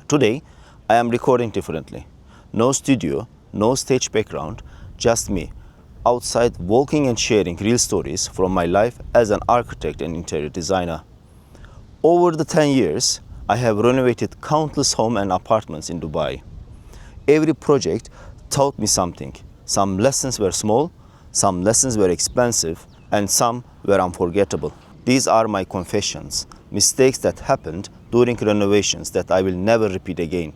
Today, I am recording differently. No studio, no stage background, just me, outside walking and sharing real stories from my life as an architect and interior designer. Over the 10 years, I have renovated countless homes and apartments in Dubai. Every project taught me something. Some lessons were small, some lessons were expensive, and some were unforgettable. These are my confessions, mistakes that happened during renovations that I will never repeat again.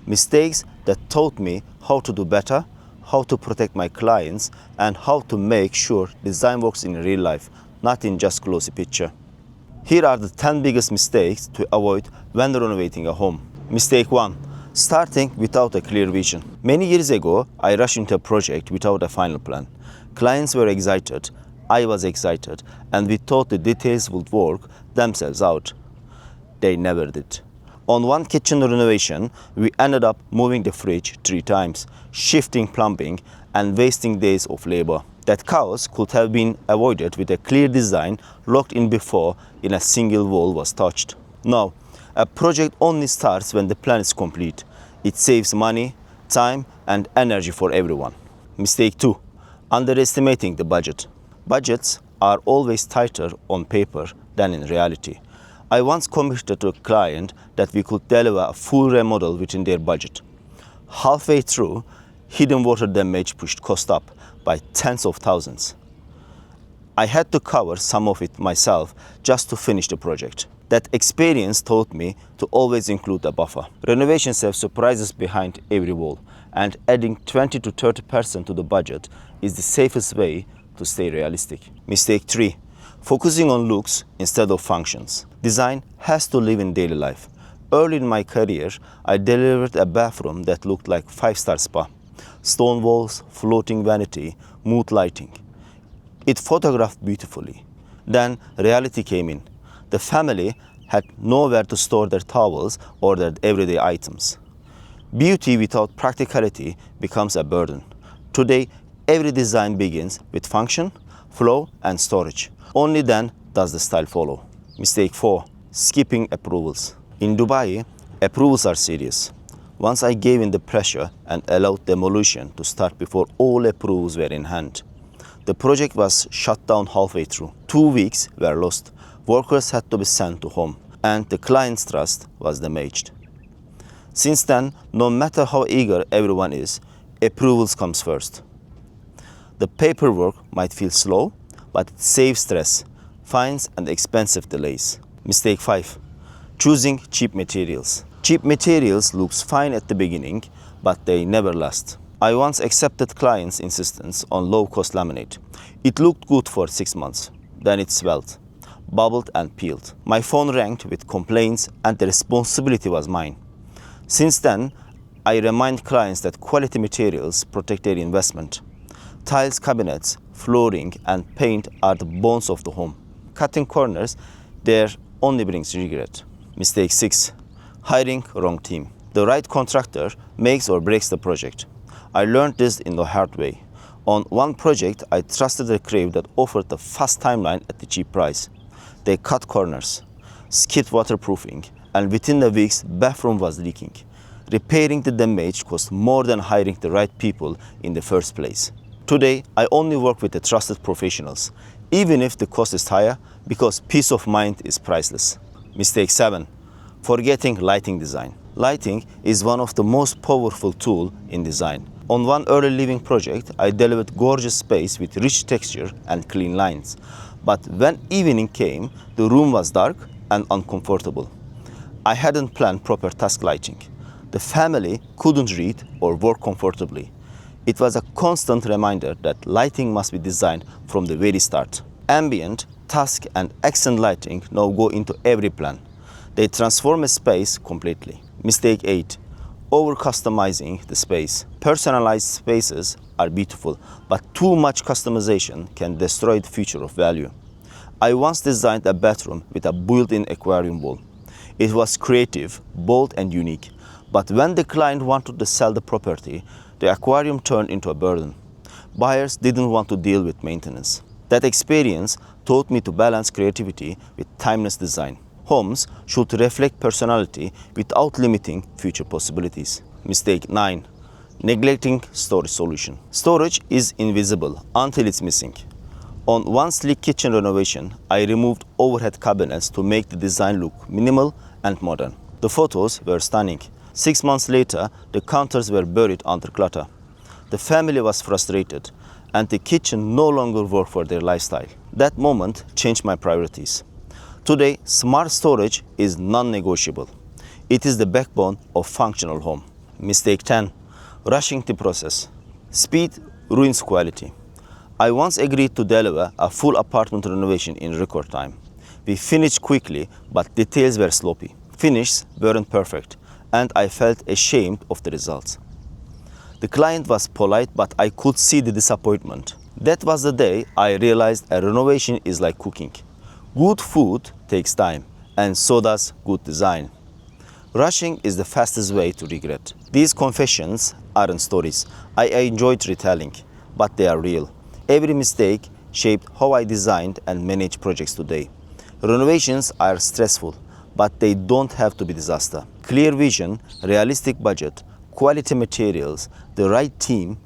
Mistakes that taught me how to do better, how to protect my clients, and how to make sure design works in real life, not in just glossy picture. Here are the 10 biggest mistakes to avoid when renovating a home. Mistake 1. Starting without a clear vision. Many years ago, I rushed into a project without a final plan. Clients were excited, I was excited, and we thought the details would work themselves out. They never did. On one kitchen renovation, we ended up moving the fridge 3 times, shifting plumbing, and wasting days of labor. That chaos could have been avoided with a clear design locked in before in a single wall was touched. Now, a project only starts when the plan is complete. It saves money, time, and energy for everyone. Mistake 2. Underestimating the budget. Budgets are always tighter on paper than in reality. I once committed to a client that we could deliver a full remodel within their budget. Halfway through, hidden water damage pushed cost up by tens of thousands. I had to cover some of it myself just to finish the project. That experience taught me to always include a buffer. Renovations have surprises behind every wall, and adding 20 to 30% to the budget is the safest way to stay realistic. Mistake 3. Focusing on looks instead of functions. Design has to live in daily life. Early in my career, I delivered a bathroom that looked like 5-star spa. Stone walls, floating vanity, mood lighting. It photographed beautifully. Then reality came in. The family had nowhere to store their towels or their everyday items. Beauty without practicality becomes a burden. Today, every design begins with function, flow, and storage. Only then does the style follow. Mistake 4. Skipping approvals. In Dubai, approvals are serious. Once I gave in the pressure and allowed demolition to start before all approvals were in hand. The project was shut down halfway through. 2 weeks were lost. Workers had to be sent to home, and the client's trust was damaged. Since then, no matter how eager everyone is, approvals comes first. The paperwork might feel slow, but it saves stress, fines, and expensive delays. Mistake 5. Choosing cheap materials. Cheap materials looks fine at the beginning, but they never last. I once accepted clients' insistence on low-cost laminate. It looked good for 6 months. Then it swelled, bubbled, and peeled. My phone rang with complaints, and the responsibility was mine. Since then, I remind clients that quality materials protect their investment. Tiles, cabinets, flooring, and paint are the bones of the home. Cutting corners there only brings regret. Mistake 6. Hiring wrong team. The right contractor makes or breaks the project. I learned this in the hard way. On one project, I trusted a crew that offered a fast timeline at the cheap price. They cut corners, skipped waterproofing, and within the weeks, bathroom was leaking. Repairing the damage cost more than hiring the right people in the first place. Today, I only work with the trusted professionals, even if the cost is higher, because peace of mind is priceless. Mistake 7. Forgetting lighting design. Lighting is one of the most powerful tools in design. On one early living project, I delivered gorgeous space with rich texture and clean lines. But when evening came, the room was dark and uncomfortable. I hadn't planned proper task lighting. The family couldn't read or work comfortably. It was a constant reminder that lighting must be designed from the very start. Ambient, task, and accent lighting now go into every plan. They transform a space completely. Mistake 8. Over-customizing the space. Personalized spaces are beautiful, but too much customization can destroy the future of value. I once designed a bathroom with a built-in aquarium wall. It was creative, bold, and unique. But when the client wanted to sell the property, the aquarium turned into a burden. Buyers didn't want to deal with maintenance. That experience taught me to balance creativity with timeless design. Homes should reflect personality without limiting future possibilities. Mistake 9. Neglecting storage solution. Storage is invisible until it's missing. On one sleek kitchen renovation, I removed overhead cabinets to make the design look minimal and modern. The photos were stunning. 6 months later, the counters were buried under clutter. The family was frustrated, and the kitchen no longer worked for their lifestyle. That moment changed my priorities. Today, smart storage is non-negotiable. It is the backbone of functional home. Mistake 10. Rushing the process. Speed ruins quality. I once agreed to deliver a full apartment renovation in record time. We finished quickly, but details were sloppy. Finishes weren't perfect, and I felt ashamed of the results. The client was polite, but I could see the disappointment. That was the day I realized a renovation is like cooking. Good food takes time, and so does good design. Rushing is the fastest way to regret. These confessions aren't stories I enjoyed retelling, but they are real. Every mistake shaped how I designed and manage projects today. Renovations are stressful, but they don't have to be disaster. Clear vision, realistic budget, quality materials, the right team,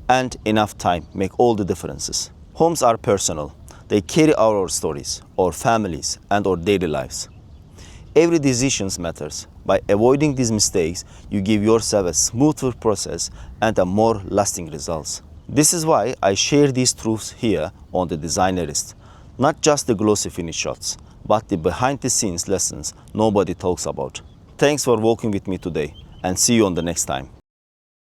and enough time make all the differences. Homes are personal. They carry our stories, our families, and our daily lives. Every decision matters. By avoiding these mistakes, you give yourself a smoother process and a more lasting results. This is why I share these truths here on the Designerist. Not just the glossy finish shots, but the behind-the-scenes lessons nobody talks about. Thanks for walking with me today, and see you on the next time.